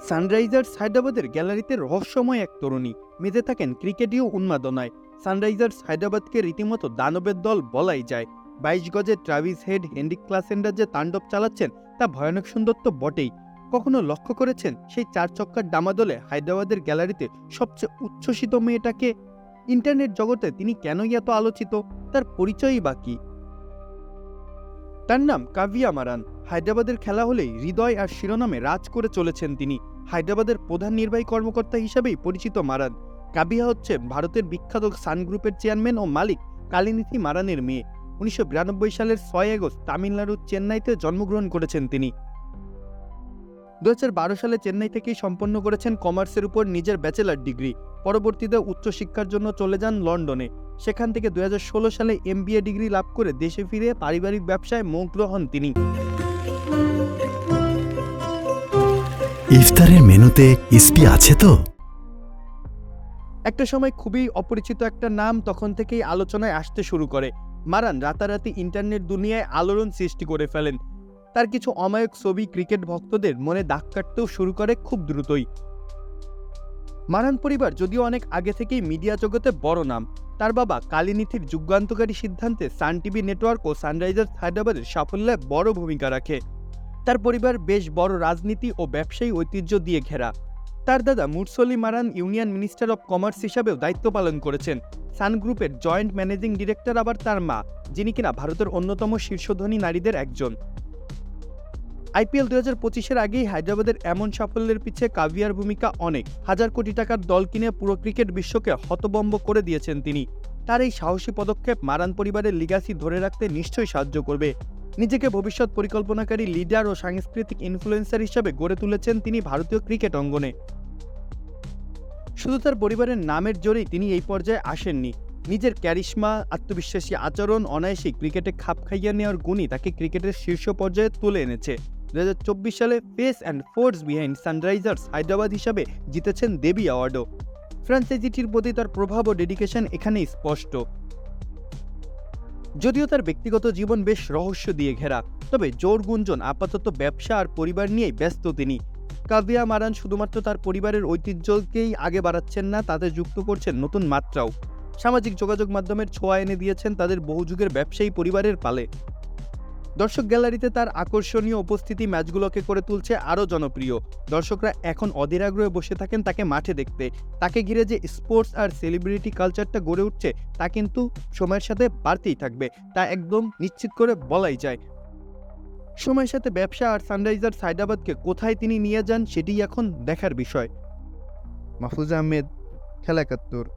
Sunrisers হায়দ্রাবাদের গ্যালারিতে রহস্যময় এক তরুণী মেতে থাকেন ক্রিকেটীয় উন্মাদনায়। সানরাইজার্স হায়দ্রাবাদকে রীতিমতো দানবের দল বলাই যায়। 22 গজে ট্রাভিস হেড, হেনরিক ক্লাসেন্ডার যে তাণ্ডব চালাচ্ছেন তা ভয়ানক সুন্দর তো বটেই। কখনো লক্ষ্য করেছেন সেই 4 চক্কার ডামাদলে হায়দ্রাবাদের গ্যালারিতে সবচেয়ে উচ্ছ্বসিত মেয়েটাকে? ইন্টারনেট জগতে তিনি কেনই এত আলোচিত? তার পরিচয়ই বা কী? তার নাম কাভিয়া মারান। হায়দ্রাবাদের খেলা হলেই হৃদয় আর শিরোনামে রাজ করে চলেছেন তিনি। হায়দ্রাবাদের প্রধান নির্বাহী কর্মকর্তা হিসাবেই পরিচিত মারান। কাভিয়া হচ্ছে ভারতের বিখ্যাত সান গ্রুপের চেয়ারম্যান ও মালিক কালিনিথি মারানের মেয়ে। 1992 সালের 6 আগস্ট তামিলনাড়ুর চেন্নাইতে জন্মগ্রহণ করেছেন তিনি। 2012 সালে চেন্নাই থেকেই সম্পন্ন করেছেন কমার্সের উপর নিজের ব্যাচেলর ডিগ্রি। পরবর্তীতে উচ্চশিক্ষার জন্য চলে যান লন্ডনে। সেখান থেকে 2016 সালে MBA ডিগ্রি লাভ করে দেশে ফিরে পারিবারিক ব্যবসায় মগ্ন হন তিনি। ইফতারের মেনুতে ইসপি আছে তো? একটা সময় খুবই অপরিচিত একটা নাম তখন থেকেই আলোচনায় আসতে শুরু করে। মারান রাতারাতি ইন্টারনেট দুনিয়ায় আলোড়ন সৃষ্টি করে ফেলেন। তার কিছু অমায়িক ছবি ক্রিকেট ভক্তদের মনে দাগ কাটতেও শুরু করে খুব দ্রুতই। মারান পরিবার যদিও অনেক আগে থেকেই মিডিয়া জগতে বড় নাম। তার বাবা কালিনিথির যুগান্তকারী সিদ্ধান্তে সান টিভি নেটওয়ার্ক ও সানরাইজার্স হায়দ্রাবাদের সাফল্যে বড় ভূমিকা রাখে। তার পরিবার বেশ বড় রাজনীতি ও ব্যবসায়ী ঐতিহ্য দিয়ে ঘেরা। তার দাদা মুরসলি মারান ইউনিয়ন মিনিস্টার অব কমার্স হিসাবেও দায়িত্ব পালন করেছেন। সান গ্রুপের জয়েন্ট ম্যানেজিং ডিরেক্টর আবার তার মা, যিনি কিনা ভারতের অন্যতম শীর্ষধনী নারীদের একজন। IPL 2025-এর আগেই হায়দ্রাবাদের এমন সাফল্যের পিছে কাভিয়ার ভূমিকা অনেক। হাজার কোটি টাকার দল কিনে পুরো ক্রিকেট বিশ্বকে হতভম্ব করে দিয়েছেন তিনি। তার এই সাহসী পদক্ষেপ মারান পরিবারের লিগাসি ধরে রাখতে নিশ্চয়ই সাহায্য করবে। নিজেকে ভবিষ্যৎ পরিকল্পনাকারী লিডার ও সাংস্কৃতিক ইনফ্লুয়েন্সার হিসেবে গড়ে তুলেছেন তিনি ভারতীয় ক্রিকেট অঙ্গনে। শুধু তার পরিবারের নামের জোরেই তিনি এই পর্যায়ে আসেননি। নিজের ক্যারিশমা, আত্মবিশ্বাসী আচরণ, অনায়াসী ক্রিকেটে খাপ খাইয়ে নেওয়ার গুণই তাকে ক্রিকেটের শীর্ষ পর্যায়ে তুলে এনেছে। 2024 সালে face and force behind Sunrisers Hyderabad হিসাবে জিতেছেন দেবী অ্যাওয়ার্ডও। ফ্র্যাঞ্চাইজিটির প্রতি তার প্রভাব ও ডেডিকেশন এখানেই স্পষ্ট। যদিও তার ব্যক্তিগত জীবন বেশ রহস্য দিয়ে ঘেরা, তবে জোর গুঞ্জন আপাতত ব্যবসা আর পরিবার নিয়েই ব্যস্ত তিনি। কাভিয়া মারান শুধুমাত্র তার পরিবারের ঐতিহ্যকেই আগে বাড়াচ্ছেন না, তাতে যুক্ত করছেন নতুন মাত্রাও। সামাজিক যোগাযোগ মাধ্যমের ছোঁয়া এনে দিয়েছেন তাদের বহুযুগের ব্যবসায়ী পরিবারের পালে। দর্শক গ্যালারিতে তার আকর্ষণীয় উপস্থিতি ম্যাচগুলোকে করে তুলছে আরও জনপ্রিয়। দর্শকরা এখন অধীর আগ্রহে বসে থাকেন তাকে মাঠে দেখতে। তাকে ঘিরে যে স্পোর্টস আর সেলিব্রিটি কালচারটা গড়ে উঠছে তা কিন্তু সময়ের সাথে বাড়তেই থাকবে, তা একদম নিশ্চিত করে বলাই যায়। সময়ের সাথে ব্যবসা আর সানরাইজার্স হায়দ্রাবাদকে কোথায় তিনি নিয়ে যান সেটিই এখন দেখার বিষয়। মাহফুজ আহমেদ, খেলা ৭১।